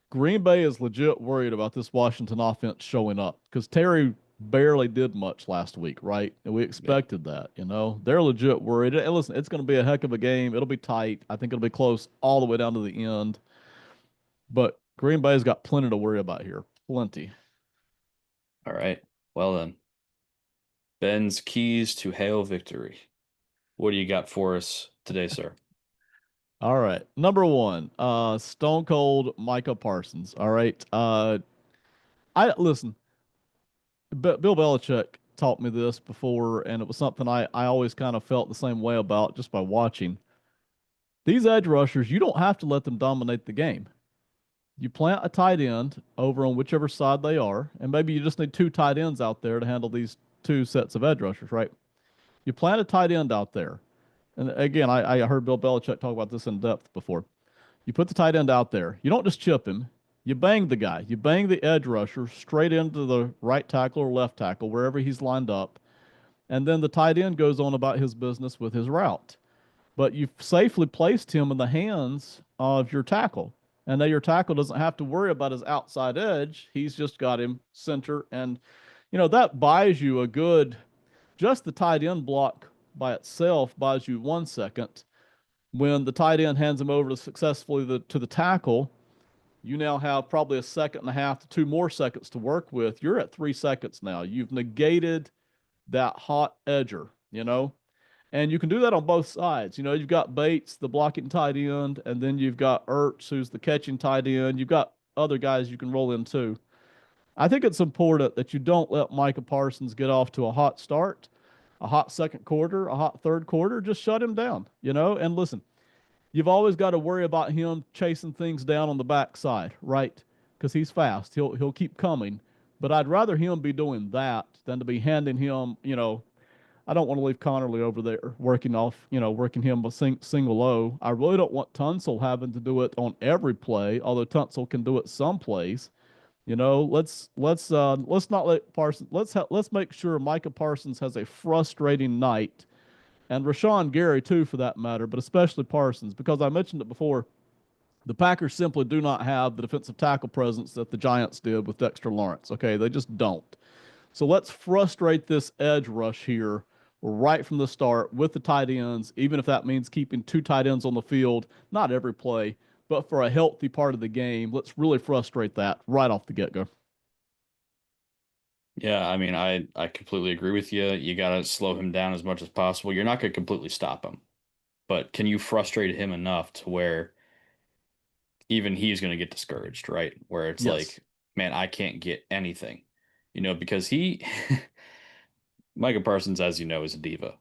[SPEAKER 2] Green Bay is legit worried about this Washington offense showing up because Terry barely did much last week, right? And we
[SPEAKER 1] Yeah.
[SPEAKER 2] expected that. They're legit worried. And listen, it's going to be a heck of a game. It'll be tight. I think it'll be close all the way down to the end. But Green Bay's got plenty to worry about here. Plenty.
[SPEAKER 1] All right. Well then, Ben's keys to hail victory. What do you got for us today, sir?
[SPEAKER 2] All right. Number one, Stone Cold Micah Parsons. All right. I listen, Bill Belichick taught me this before, and it was something I always kind of felt the same way about just by watching. These edge rushers, you don't have to let them dominate the game. You plant a tight end over on whichever side they are, and maybe you just need two tight ends out there to handle these two sets of edge rushers, right? You plant a tight end out there. And again, I heard Bill Belichick talk about this in depth before. You put the tight end out there. You don't just chip him. You bang the guy. You bang the edge rusher straight into the right tackle or left tackle, wherever he's lined up. And then the tight end goes on about his business with his route. But you've safely placed him in the hands of your tackle. And now your tackle doesn't have to worry about his outside edge. He's just got him center. And, that buys you a good, just the tight end block by itself buys you 1 second. When the tight end hands him over to the tackle, you now have probably a second and a half to 2 more seconds to work with. You're at 3 seconds now. You've negated that hot edger. And you can do that on both sides. You've got Bates, the blocking tight end, and then you've got Ertz, who's the catching tight end. You've got other guys you can roll in too. I think it's important that you don't let Micah Parsons get off to a hot start, a hot second quarter, a hot third quarter. Just shut him down. And listen, you've always got to worry about him chasing things down on the backside, right? Because he's fast. He'll keep coming. But I'd rather him be doing that than to be handing him. I don't want to leave Connerly over there working him a single low. I really don't want Tunsil having to do it on every play, although Tunsil can do it some plays. Let's not let Parsons. Let's make sure Micah Parsons has a frustrating night, and Rashawn Gary too, for that matter, but especially Parsons, because I mentioned it before. The Packers simply do not have the defensive tackle presence that the Giants did with Dexter Lawrence. Okay, they just don't. So let's frustrate this edge rush here right from the start with the tight ends, even if that means keeping two tight ends on the field, not every play, but for a healthy part of the game. Let's really frustrate that right off the get go.
[SPEAKER 1] Yeah, I mean, I completely agree with you. You got to slow him down as much as possible. You're not going to completely stop him, but can you frustrate him enough to where even he's going to get discouraged, right? Where it's
[SPEAKER 2] Yes.
[SPEAKER 1] like, man, I can't get anything, because Micah Parsons, as you know, is a diva.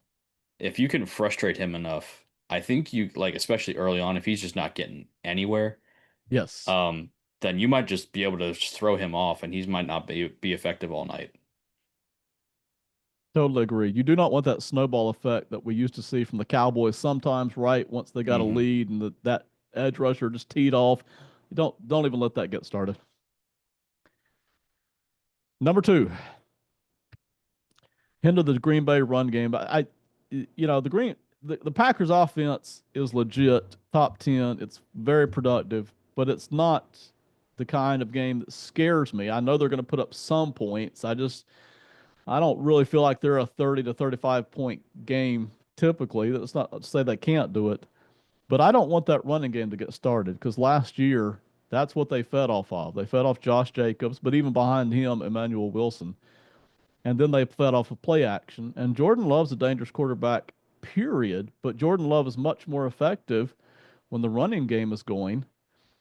[SPEAKER 1] If you can frustrate him enough, I think you like, especially early on, if he's just not getting anywhere,
[SPEAKER 2] Yes.
[SPEAKER 1] um, then you might just be able to just throw him off and he might not be effective all night.
[SPEAKER 2] Totally agree. You do not want that snowball effect that we used to see from the Cowboys sometimes, right? Once they got a
[SPEAKER 1] Hmm.
[SPEAKER 2] lead and that edge rusher just teed off. You don't even let that get started. Number two, hinder the Green Bay run game. The Packers offense is legit top 10. It's very productive, but it's not the kind of game that scares me. I know they're going to put up some points. I don't really feel like they're a 30 to 35 point game typically. That's not to say they can't do it, But I don't want that running game to get started because last year, that's what they fed off of. They fed off Josh Jacobs, but even behind him, Emmanuel Wilson. And then they fed off of play action. And Jordan Love's a dangerous quarterback, period. But Jordan Love is much more effective when the running game is going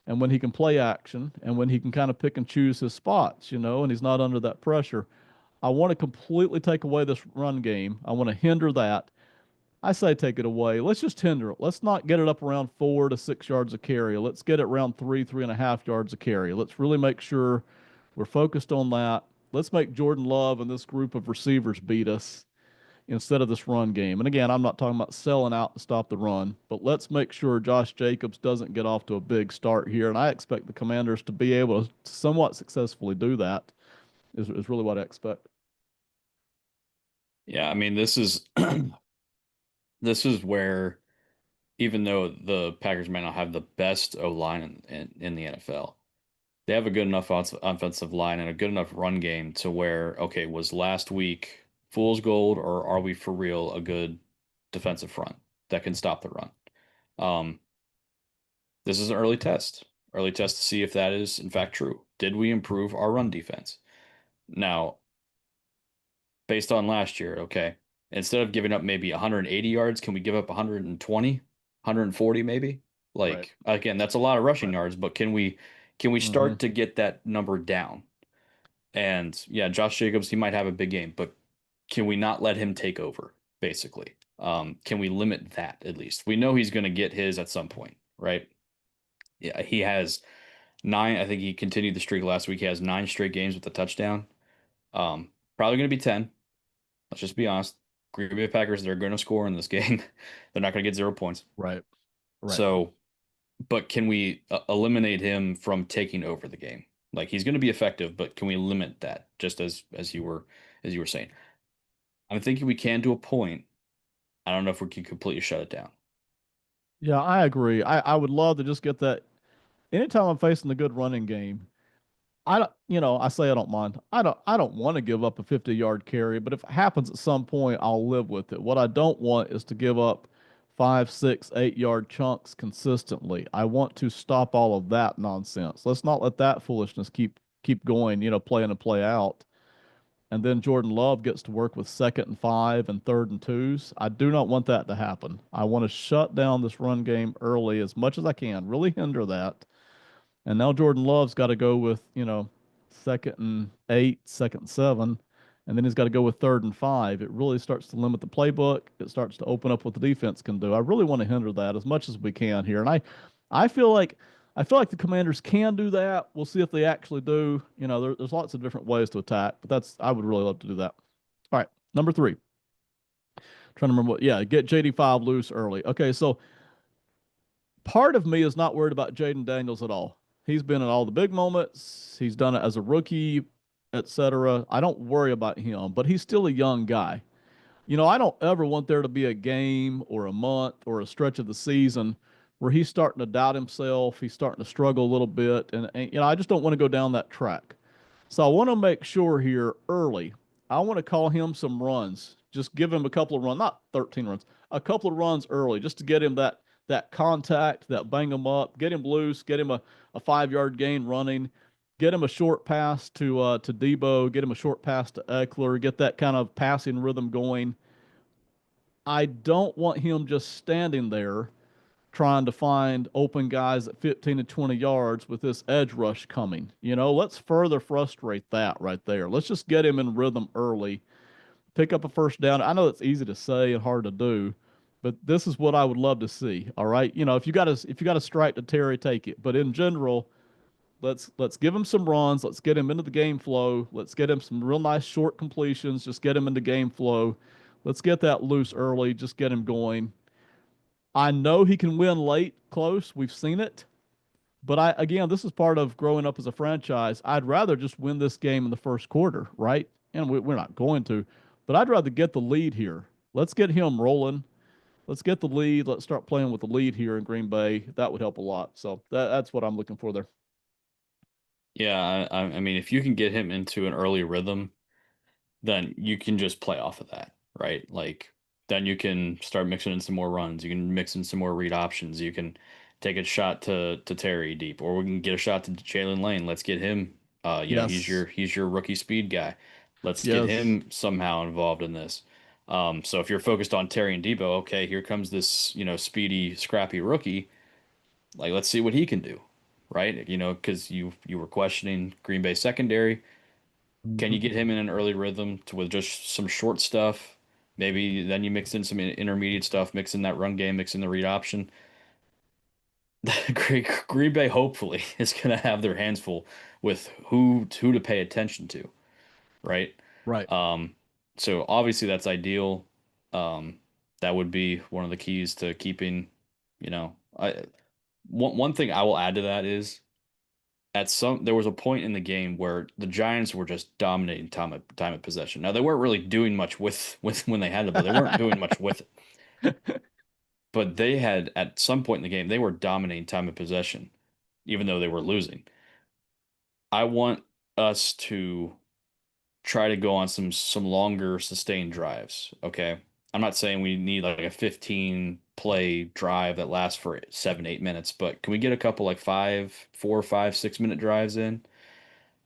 [SPEAKER 2] and when he can play action and when he can kind of pick and choose his spots, and he's not under that pressure. I want to completely take away this run game. I want to hinder that. I say take it away. Let's just hinder it. Let's not get it up around 4 to 6 yards a carry. Let's get it around 3.5 yards a carry. Let's really make sure we're focused on that. Let's make Jordan Love and this group of receivers beat us instead of this run game. And again, I'm not talking about selling out to stop the run, but let's make sure Josh Jacobs doesn't get off to a big start here. And I expect the Commanders to be able to somewhat successfully do that, is really what I expect.
[SPEAKER 1] Yeah, I mean, this is where, even though the Packers may not have the best O line in the NFL, they have a good enough offensive line and a good enough run game to where, okay, was last week fool's gold, or are we for real a good defensive front that can stop the run? Um, this is an early test to see if that is in fact true. Did we improve our run defense? Now, based on last year, okay, instead of giving up maybe 180 yards, can we give up 120, 140 maybe?
[SPEAKER 2] Right.
[SPEAKER 1] Like, again, that's a lot of rushing
[SPEAKER 2] Right.
[SPEAKER 1] yards, but can we
[SPEAKER 2] Mm-hmm.
[SPEAKER 1] start to get that number down? And yeah, Josh Jacobs, he might have a big game, but can we not let him take over, basically? Can we limit that at least? We know he's going to get his at some point, right? Yeah, he has nine. I think he continued the streak last week. He has 9 straight games with a touchdown. Probably going to be 10. Let's just be honest. Green Bay Packers, they're going to score in this game. They're not going to get 0 points.
[SPEAKER 2] Right. Right.
[SPEAKER 1] So, but can we eliminate him from taking over the game? Like, he's going to be effective, but can we limit that? Just as you were saying, I'm thinking we can to a point. I don't know if we can completely shut it down.
[SPEAKER 2] Yeah, I agree. I would love to just get that. Anytime I'm facing a good running game, I don't, I say I don't mind. I don't want to give up a 50-yard carry, but if it happens at some point, I'll live with it. What I don't want is to give up 5, 6, 8 yard chunks consistently. I want to stop all of that nonsense. Let's not let that foolishness keep going, play in and play out. And then Jordan Love gets to work with 2nd and 5 and 3rd and 2s. I do not want that to happen. I want to shut down this run game early as much as I can, really hinder that. And now Jordan Love's got to go with, 2nd and 8, 2nd and 7, and then he's got to go with 3rd and 5. It really starts to limit the playbook. It starts to open up what the defense can do. I really want to hinder that as much as we can here. And I feel like the Commanders can do that. We'll see if they actually do. There's lots of different ways to attack, but I would really love to do that. All right, number 3. Trying to remember yeah, get JD5 loose early. Okay, so part of me is not worried about Jaden Daniels at all. He's been in all the big moments. He's done it as a rookie, etc. I don't worry about him, but he's still a young guy. I don't ever want there to be a game or a month or a stretch of the season where he's starting to doubt himself. He's starting to struggle a little bit. And I just don't want to go down that track. So I want to make sure here early. I want to call him some runs. Just give him a couple of runs, not 13 runs, a couple of runs early, just to get him that contact, that bang him up, get him loose, get him a 5 yard gain running, get him a short pass to Debo, get him a short pass to Eckler, get that kind of passing rhythm going. I don't want him just standing there trying to find open guys at 15 to 20 yards with this edge rush coming. Let's further frustrate that right there. Let's just get him in rhythm early, pick up a first down. I know it's easy to say and hard to do, but this is what I would love to see. All right, if you got to strike to Terry, take it. But in general, let's give him some runs. Let's get him into the game flow. Let's get him some real nice short completions. Just get him into game flow. Let's get that loose early. Just get him going. I know he can win late, close. We've seen it. But again, this is part of growing up as a franchise. I'd rather just win this game in the first quarter, right? And we're not going to, but I'd rather get the lead here. Let's get him rolling. Let's get the lead. Let's start playing with the lead here in Green Bay. That would help a lot. So that's what I'm looking for there.
[SPEAKER 1] Yeah, I mean, if you can get him into an early rhythm, then you can just play off of that, right? Like, then you can start mixing in some more runs. You can mix in some more read options. You can take a shot to Terry deep, or we can get a shot to Jalen Lane. Let's get him.
[SPEAKER 2] Yes.
[SPEAKER 1] He's your rookie speed guy. Let's get
[SPEAKER 2] Yes.
[SPEAKER 1] him somehow involved in this. So if you're focused on Terry and Debo, okay, here comes this, speedy, scrappy rookie. Like, let's see what he can do, right? Because you were questioning Green Bay secondary. Can you
[SPEAKER 2] Mhm.
[SPEAKER 1] get him in an early rhythm with just some short stuff? Maybe then you mix in some intermediate stuff, mix in that run game, mix in the read option. Green Bay hopefully is going to have their hands full with who to pay attention to, right?
[SPEAKER 2] Right.
[SPEAKER 1] Um, so obviously that's ideal. That would be one of the keys to keeping, one thing I will add to that is there was a point in the game where the Giants were just dominating time of possession. Now they weren't really doing much with when they had the ball. They weren't doing much with it. But they had at some point in the game they were dominating time of possession, even though they were losing. I want us to try to go on some longer sustained drives. Okay. I'm not saying we need like a 15 play drive that lasts for 7, 8 minutes, but can we get a couple like 4, 5, 6 minute drives in?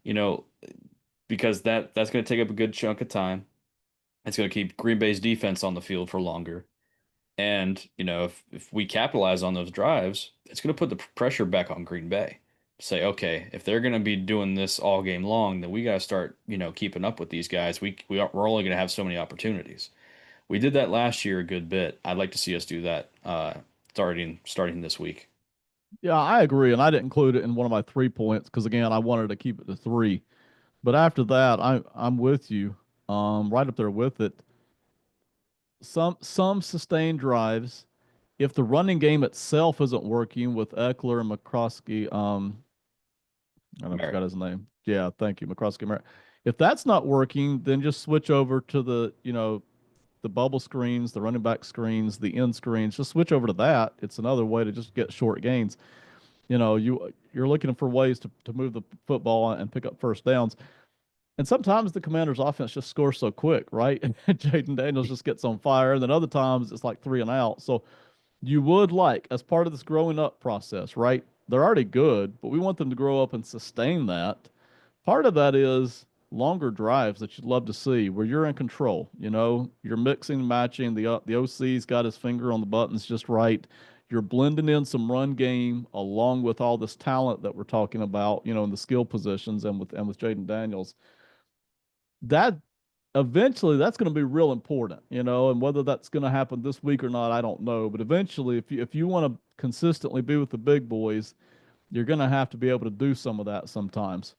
[SPEAKER 1] You know, because that's going to take up a good chunk of time. It's going to keep Green Bay's defense on the field for longer. And, if we capitalize on those drives, it's going to put the pressure back on Green Bay. Say, okay, if they're going to be doing this all game long, then we got to start, keeping up with these guys. We're only going to have so many opportunities. We did that last year a good bit. I'd like to see us do that starting this week.
[SPEAKER 2] Yeah, I agree, and I didn't include it in one of my 3 points because again, I wanted to keep it to three. But after that, I'm with you, right up there with it. Some sustained drives. If the running game itself isn't working with Eckler and McCroskey, I
[SPEAKER 1] Merritt.
[SPEAKER 2] forgot his name. Yeah, thank you, McCroskey. If that's not working, then just switch over to the bubble screens, the running back screens, the end screens. Just switch over to that. It's another way to just get short gains. You're looking for ways to move the football and pick up first downs. And sometimes the Commanders' offense just scores so quick, right? And Jaden Daniels just gets on fire. And then other times it's like three and out. So you would like, as part of this growing up process, right? They're already good, but we want them to grow up and sustain that. Part of that is longer drives that you'd love to see where you're in control. You're mixing, matching. The OC's got his finger on the buttons just right. You're blending in some run game along with all this talent that we're talking about, in the skill positions and with Jaden Daniels. That eventually that's going to be real important, and whether that's going to happen this week or not, I don't know. But eventually, if you want to consistently be with the big boys, you're going to have to be able to do some of that sometimes.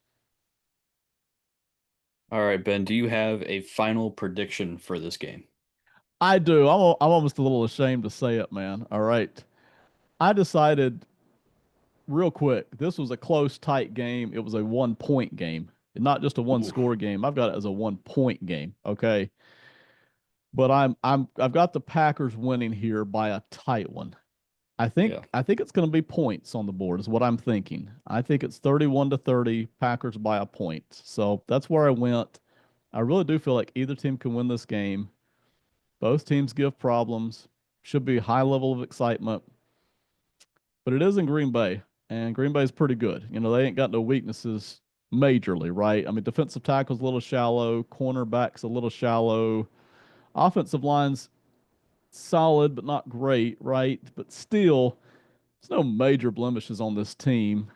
[SPEAKER 1] All right, Ben, do you have a final prediction for this game?
[SPEAKER 2] I do. I'm almost a little ashamed to say it, man. All right. I decided real quick. This was a close, tight game. It was a 1 point game, not just a one
[SPEAKER 1] Ooh,
[SPEAKER 2] score game. I've got it as a 1 point game. Okay. But I've got the Packers winning here by a tight one. I
[SPEAKER 1] yeah.
[SPEAKER 2] think I think it's going to be points on the board is what I'm thinking. I think it's 31-30, Packers by a point. So that's where I went. I really do feel like either team can win this game. Both teams give problems. Should be a high level of excitement. But it is in Green Bay, and Green Bay is pretty good. They ain't got no weaknesses majorly, right? I mean, defensive tackle's a little shallow, cornerback's a little shallow, offensive line's solid but not great, right? But still, there's no major blemishes on this team.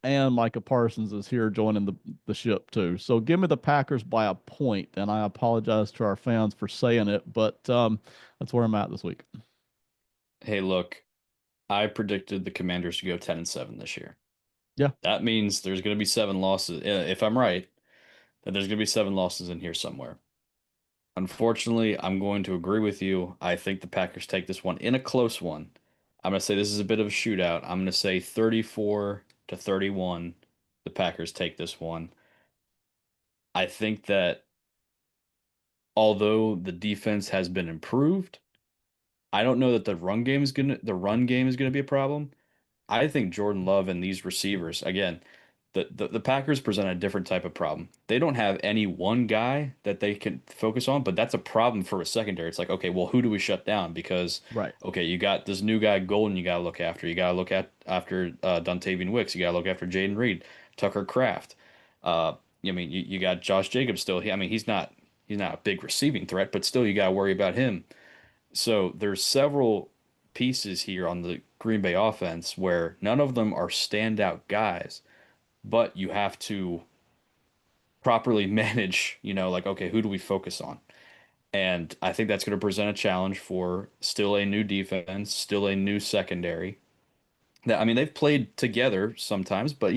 [SPEAKER 2] And Micah Parsons is here joining the ship too. So give me the Packers by a point, and I apologize to our fans for saying it, but that's where I'm at this week.
[SPEAKER 1] Hey, look, I predicted the Commanders to go 10-7 this year.
[SPEAKER 2] Yeah,
[SPEAKER 1] That means there's going to be 7 losses. If I'm right, then there's going to be 7 losses in here somewhere. Unfortunately, I'm going to agree with you. I think the Packers take this one in a close one. I'm going to say this is a bit of a shootout. I'm going to say 34-31. The Packers take this one. I think that although the defense has been improved, I don't know that the run game is gonna be a problem. I think Jordan Love and these receivers, again, the Packers present a different type of problem. They don't have any one guy that they can focus on, but that's a problem for a secondary. It's like, okay, well, who do we shut down? Because,
[SPEAKER 2] Right.
[SPEAKER 1] okay, you got this new guy, Golden, you got to look after. You got to look at after Dontavian Wicks. You got to look after Jaden Reed, Tucker Kraft. I mean, you got Josh Jacobs still. I mean, he's not a big receiving threat, but still, you got to worry about him. So there's several pieces here on the Green Bay offense where none of them are standout guys, but you have to properly manage, like, okay, who do we focus on? And I think that's going to present a challenge for still a new defense, still a new secondary. That I mean, they've played together sometimes, but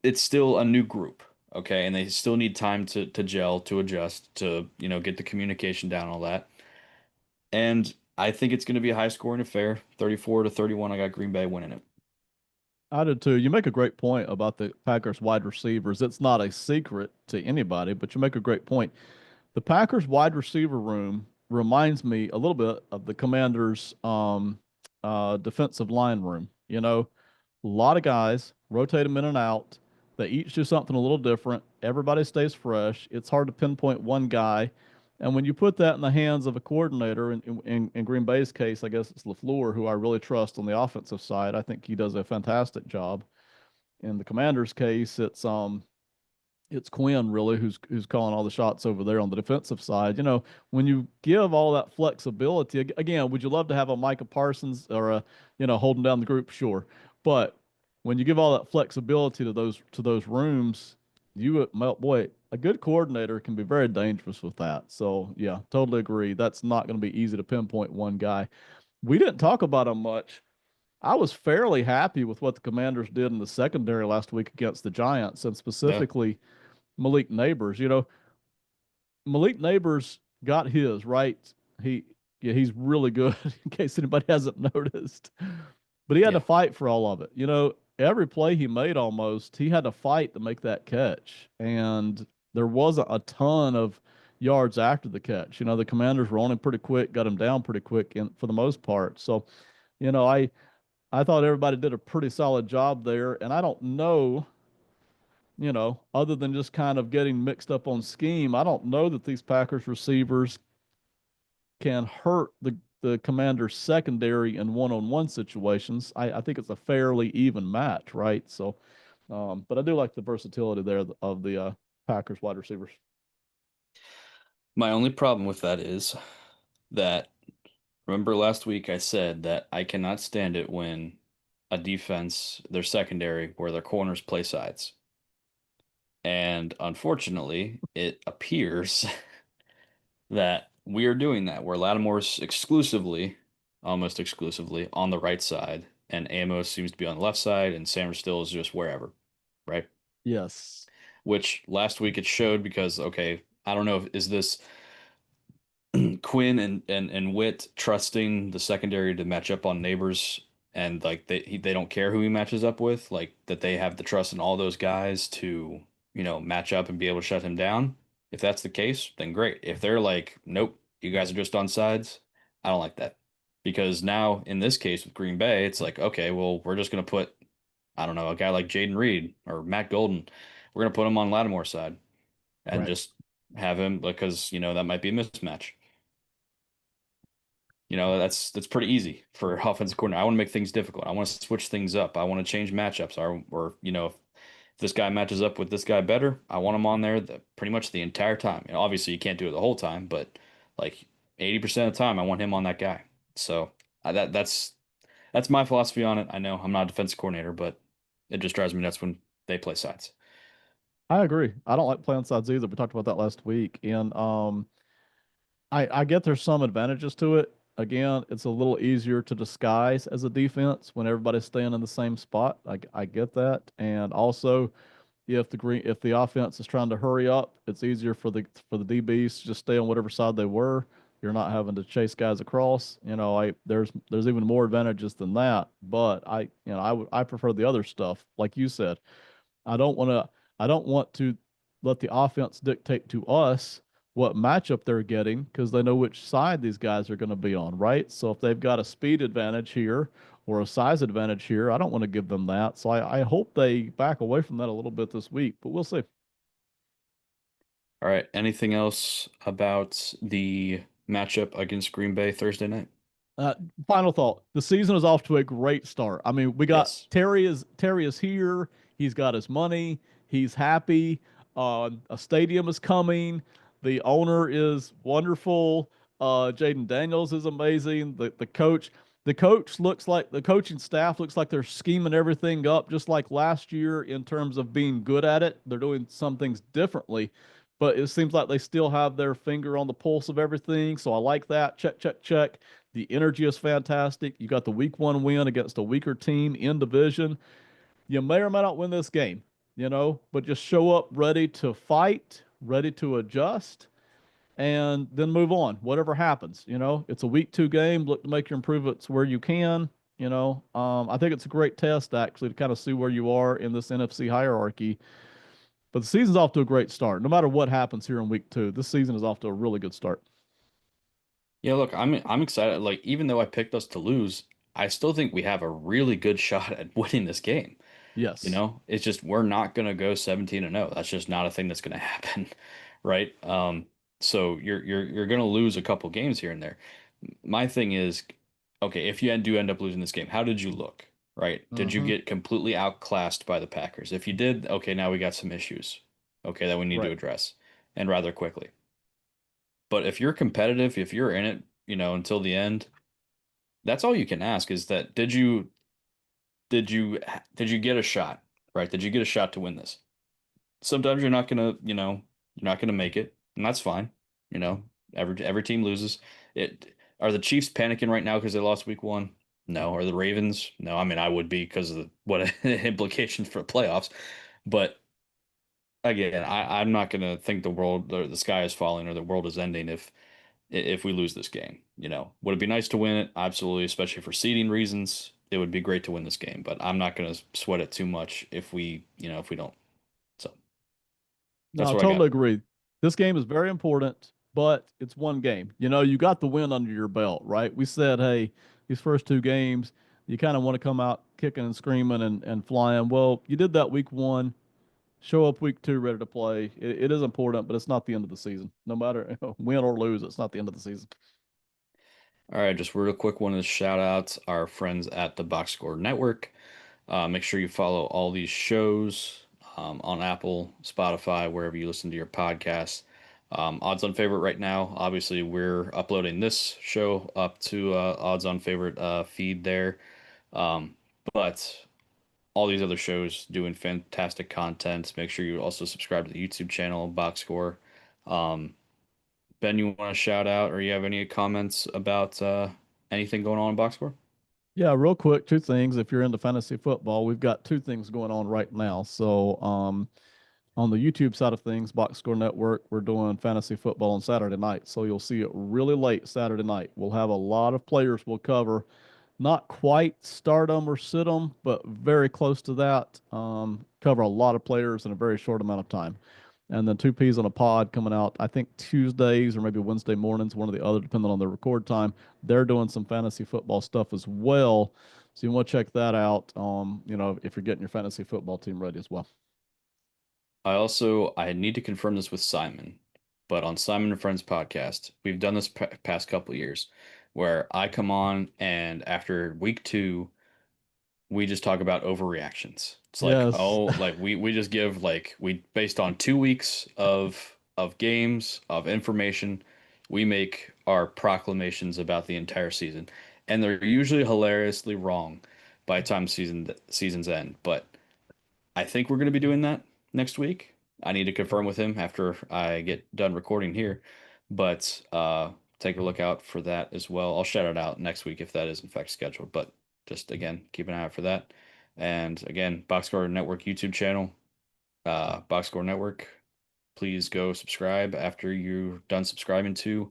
[SPEAKER 1] it's still a new group, okay? And they still need time to gel, to adjust, to, get the communication down, all that. And I think it's going to be a high scoring affair, 34-31. I got Green Bay winning it.
[SPEAKER 2] I did too. You make a great point about the Packers wide receivers. It's not a secret to anybody, but you make a great point. The Packers wide receiver room reminds me a little bit of the Commanders' defensive line room. A lot of guys rotate them in and out. They each do something a little different. Everybody stays fresh. It's hard to pinpoint one guy. And when you put that in the hands of a coordinator, in Green Bay's case, I guess it's LaFleur, who I really trust on the offensive side. I think he does a fantastic job. In the Commanders' case, it's Quinn really who's calling all the shots over there on the defensive side. When you give all that flexibility, again, would you love to have a Micah Parsons or holding down the group? Sure, but when you give all that flexibility to those rooms, boy, a good coordinator can be very dangerous with that. So yeah, totally agree. That's not going to be easy to pinpoint one guy. We didn't talk about him much. I was fairly happy with what the Commanders did in the secondary last week against the Giants, and
[SPEAKER 1] Yeah.
[SPEAKER 2] specifically Malik Neighbors. Malik Neighbors got his right. He Yeah, he's really good in case anybody hasn't noticed. But he had to
[SPEAKER 1] Yeah.
[SPEAKER 2] fight for all of it. Every play he made almost, he had to fight to make that catch. And there wasn't a ton of yards after the catch. The Commanders were on him pretty quick, got him down pretty quick for the most part. So, you know, I I thought everybody did a pretty solid job there. And I don't know, other than just kind of getting mixed up on scheme, I don't know that these Packers receivers can hurt the Commanders secondary in one-on-one situations. I think it's a fairly even match, right? So, but I do like the versatility there of the Packers wide receivers.
[SPEAKER 1] My only problem with that is that remember last week I said that I cannot stand it when a defense, their secondary, where their corners play sides. And unfortunately, it appears that we are doing that, where Lattimore's exclusively, almost exclusively, on the right side, and Amos seems to be on the left side, and Sanders still is just wherever, right?
[SPEAKER 2] Yes.
[SPEAKER 1] Which last week it showed because, okay, I don't know, is this Quinn and Witt trusting the secondary to match up on neighbors and like they don't care who he matches up with, like that they have the trust in all those guys to, match up and be able to shut him down. If that's the case, then great. If they're like, nope, you guys are just on sides, I don't like that. Because now in this case with Green Bay, it's like, okay, well, we're just gonna put, I don't know, a guy like Jaden Reed or Matt Golden, we're gonna put him on Lattimore's side and
[SPEAKER 2] Right.
[SPEAKER 1] just have him because, that might be a mismatch. That's pretty easy for offensive coordinator. I want to make things difficult. I want to switch things up. I want to change matchups. Or if this guy matches up with this guy better, I want him on there pretty much the entire time. Obviously, you can't do it the whole time, but like 80% of the time, I want him on that guy. So that's my philosophy on it. I know I'm not a defensive coordinator, but it just drives me nuts when they play sides.
[SPEAKER 2] I agree. I don't like playing sides either. We talked about that last week. And I get there's some advantages to it. Again, it's a little easier to disguise as a defense when everybody's staying in the same spot. I get that. And also, if the offense is trying to hurry up, it's easier for the DBs to just stay on whatever side they were. You're not having to chase guys across. There's even more advantages than that. But I prefer the other stuff. Like you said, I don't want to I don't want to let the offense dictate to us what matchup they're getting because they know which side these guys are going to be on, right? So if they've got a speed advantage here or a size advantage here. I don't want to give them that. So I hope they back away from that a little bit this week, but we'll see.
[SPEAKER 1] All right. Anything else about the matchup against Green Bay Thursday night?
[SPEAKER 2] Uh, Final thought. The season is off to a great start. I mean, we got
[SPEAKER 1] Yes.
[SPEAKER 2] Terry is here. He's got his money. He's happy. A stadium is coming. The owner is wonderful. Jaden Daniels is amazing. The coach looks like the coaching staff looks like they're scheming everything up just like last year in terms of being good at it. They're doing some things differently, but it seems like they still have their finger on the pulse of everything. So I like that. Check, check, check. The energy is fantastic. You got the week one win against a weaker team in division. You may or may not win this game, but just show up ready to fight, ready to adjust, and then move on. Whatever happens, it's a week two game. Look to make your improvements where you can. I think it's a great test actually to kind of see where you are in this NFC hierarchy. But the season's off to a great start. No matter what happens here in week two, this season is off to a really good start.
[SPEAKER 1] Yeah, look, I'm excited. Like, even though I picked us to lose, I still think we have a really good shot at winning this game.
[SPEAKER 2] Yes.
[SPEAKER 1] It's just we're not gonna go 17-0. That's just not a thing that's gonna happen, right? So you're gonna lose a couple games here and there. My thing is, okay, if you do end up losing this game, how did you look, right? Did you
[SPEAKER 2] Mm-hmm.
[SPEAKER 1] get completely outclassed by the Packers? If you did, okay, now we got some issues, okay, that we need to
[SPEAKER 2] Right.
[SPEAKER 1] address and rather quickly. But if you're competitive, if you're in it, until the end, that's all you can ask is that did you did you get a shot, right? Did you get a shot to win this? Sometimes you're not gonna make it, and that's fine. You know, every team loses. It Are the Chiefs panicking right now because they lost week one? No. Are the Ravens? No. I mean, I would be because of what implications for the playoffs. But again, I'm not gonna think the world or the sky is falling or the world is ending if we lose this game. Would it be nice to win it? Absolutely, especially for seeding reasons. It would be great to win this game, but I'm not gonna sweat it too much if we don't. So
[SPEAKER 2] No,
[SPEAKER 1] that's
[SPEAKER 2] I
[SPEAKER 1] what I got.
[SPEAKER 2] totally agree. This game is very important, but it's one game. You got the win under your belt, right? We said, hey, these first two games, you kind of want to come out kicking and screaming and flying. Well, you did that week one. Show up week two ready to play. It is important, but it's not the end of the season. No matter win or lose, it's not the end of the season.
[SPEAKER 1] All right, just real quick, wanted to shout out our friends at the Box Score Network. Make sure you follow all these shows on Apple, Spotify, wherever you listen to your podcasts. Odds on favorite right now. Obviously, we're uploading this show up to odds on favorite feed there. Um, but all these other shows doing fantastic content. Make sure you also subscribe to the YouTube channel, Box Score. Um, Ben, you want to shout out or you have any comments about anything going on in Box Score?
[SPEAKER 2] Yeah, real quick, two things. If you're into fantasy football, we've got two things going on right now. So, on the YouTube side of things, Box Score Network, we're doing fantasy football on Saturday night. So you'll see it really late Saturday night. We'll have a lot of players we'll cover. Not quite start them or sit them, but very close to that. Cover a lot of players in a very short amount of time. And then two peas on a pod coming out, I think Tuesdays or maybe Wednesday mornings, one or the other, depending on the record time. They're doing some fantasy football stuff as well. So you want to check that out, if you're getting your fantasy football team ready as well.
[SPEAKER 1] I need to confirm this with Simon, but on Simon and Friends podcast, we've done this past couple of years where I come on and after week two, we just talk about overreactions. It's like,
[SPEAKER 2] Yes.
[SPEAKER 1] oh, like we just give we based on 2 weeks of games of information, we make our proclamations about the entire season, and they're usually hilariously wrong by the time season's end. But I think we're going to be doing that next week. I need to confirm with him after I get done recording here, but take a look out for that as well. I'll shout it out next week if that is in fact scheduled, but just again, keep an eye out for that. And again, Box Score Network YouTube channel, Box Score Network. Please go subscribe after you're done subscribing to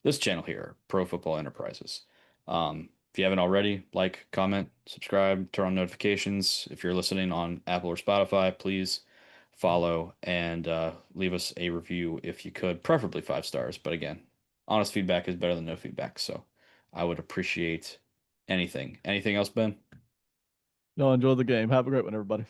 [SPEAKER 1] this channel here, Pro Football Enterprises. If you haven't already, like, comment, subscribe, turn on notifications. If you're listening on Apple or Spotify, please follow and leave us a review if you could, preferably 5 stars. But again, honest feedback is better than no feedback. So I would appreciate anything. Anything else, Ben?
[SPEAKER 2] Y'all enjoy the game. Have a great one, everybody.